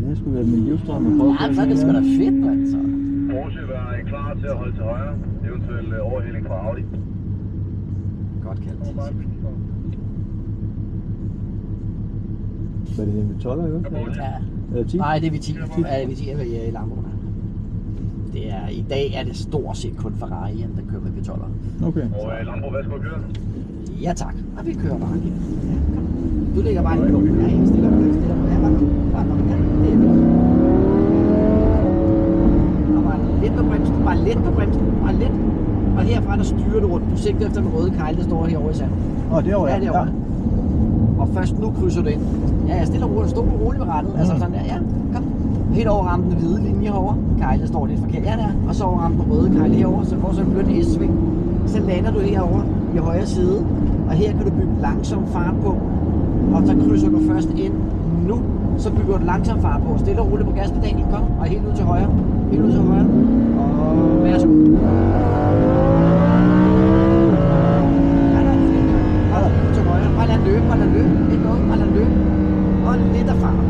det skulle være min livsdrøm at prøve. Ja, så er det sgu da fedt, altså. Porsche var klar til at holde til højre, eventuelt overhældning fra Audi. Godt kaldt. Hvad er det en V12'er, ikke? Ja. Eller 10? Nej, det er V10. Ja, det er V10 i Lamborghini. Det er, i dag er det stort set kun Ferrari, der kører med V12'er. Okay. Og Lambo, hvad skal du køre? Ja tak, og vi kører bare igen. Ja, kom. Du ligger bare lige på. Ja, jeg stiller dig. Ja, bare kom. Bare kom. Ja, det er godt. Og bare lidt på bremsen, bare lidt på bremsen, bare lidt. Og herfra der styrer du rundt. Du sigter efter den røde kejl, der står herovre i sandet. Derovre, ja. Derovre. Og først nu krydser du ind. Ja, jeg stiller roligt, stå roligt ved rettet. Altså sådan der, ja, kom. Helt over rammen den hvide linje herovre. Kejlen står lidt forkert. Ja, der. Og så over rammen den røde kejl herovre. Så får så en blødt S-sving. Så lander du herovre i højre side. Og her kan du bygge langsom fart på. Og så krydser du først ind nu. Så bygger du langsom fart på. Stille og roligt på gaspedalen. Kom. Og helt ud til højre. Helt ud til højre. Og værsgo. Bare lad løbe, bare lad løbe. Ikke noget, bare lad løbe. Og lidt af farten.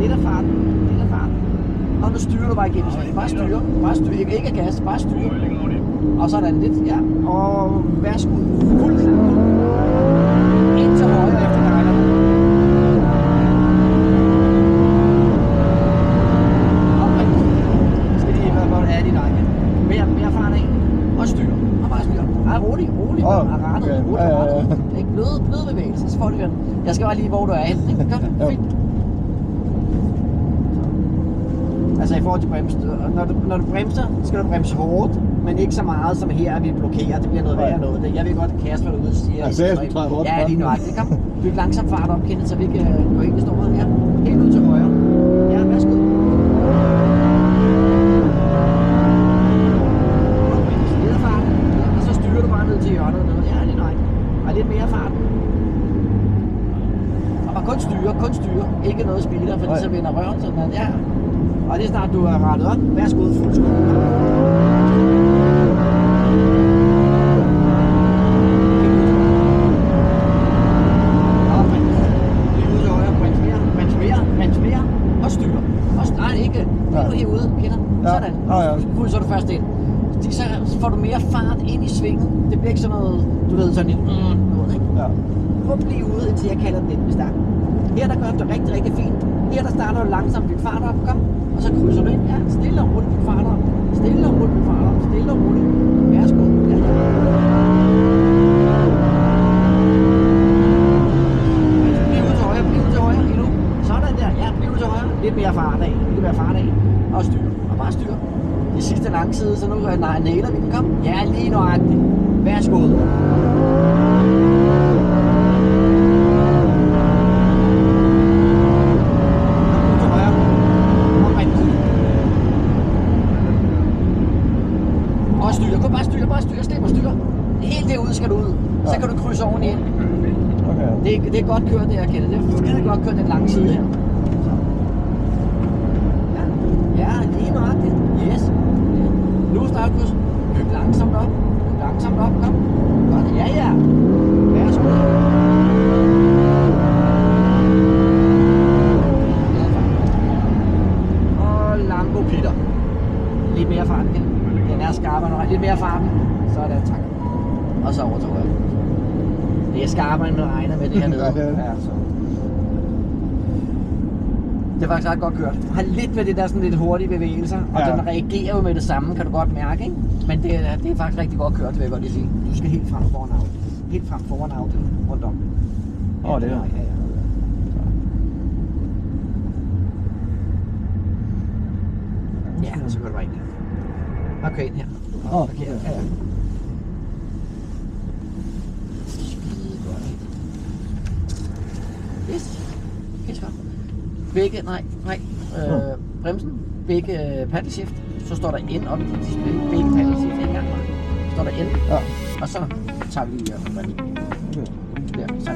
Lidt af farten. Lidt af farten. Og nu styrer du bare igennem svingen. Bare styre. Bare styre. Ikke af gas, bare styre. Og sådan lidt, ja. Og værsgo. Fuldstændig. Ind til højre efter kejlerne. Og skal lige være godt af din række. Mere fart af. Og styre. Og bare styre. Ej, rolig. Og rettet. Rolig. Ikke bløde bevægelser. Så får du den. Jeg skal bare lige, hvor du er henne. Godt. Fint. Altså i forhold til bremsen, når du bremser, skal du bremse hårdt, men ikke så meget som her, at vi blokerer. Det bliver noget værre noget. Jeg ved godt, at Kasper derude siger... Jeg sagde, at jeg skulle træde hårdt. Ja, lige nøjagtigt. Kom, byg langsom fart op, Kenneth, så vi ikke går ind i storet. Ja, helt ud til højre. Ja, værsgo. Lidt af farten. Ja, og så styrer du bare ned til hjørnet. Ja, lige nøjagtigt. Og lidt mere fart. Og kun styre. Ikke noget speeder, fordi så vender røven sådan noget. Ja. Og det er snart du er rettet op. Værsgo, fuld skud. Og bremse. Lige ud til højre. Bremse mere. Og styre. Og nej, ikke. Lige herude, kender. Sådan. Så du først ind. Så får du mere fart ind i svingen. Det bliver ikke sådan noget, du ved, sådan noget, ikke? Ja. Prøv at blive ude, indtil jeg kalder den lidt stærk. Her der gør det rigtig, rigtig fint. Her der starter du langsomt, byg fart op, kom. Og så krydser du ind, ja, stille og roligt, byg fart op. Stille og roligt, byg fart op, stille og roligt. Værsgo, ja. Bliv ud til højre, endnu. Sådan der, ja, bliv ud til højre. Lidt mere fart af, og styr, og bare styr. Det sidste lange side, så nu nailer vi den, kom. Ja, lige nøjagtigt. Værsgo. Helt derude skal du ud. Så kan du krydse oven ind. Okay. Det er godt kørt det her, Kenneth. Det er skide godt kørt den lange side her. Så. Ja, lige nøjagtigt. Yes. Nu starter kryds. Byg langsomt op. Kom. Godt. Ja. Værsgo. Og Lambo Peter. Lidt mere fart, Kenneth. Den er skarpere. Lidt mere fart. Sådan, tak. Og så over til højre. Det er skarpere, end man regner med det her nede. Ja, så. Det er faktisk ret godt kørt. Har lidt ved det der sådan lidt hurtige bevægelser, og den reagerer jo med det samme, kan du godt mærke, ikke? Men det er faktisk rigtig godt kørt, vil jeg godt lige sige. Du skal helt frem foran Audi. Helt frem foran Audi, rundt om. Det er ja, så går det bare ind her. Okay, ind her. Okay, ja. Yes. Helt godt. Begge, bremsen, begge paddle shift, så står der ind op i dit display, begge paddle shift en gang. Så står der ind, og så tager vi lige rundt i. Der, så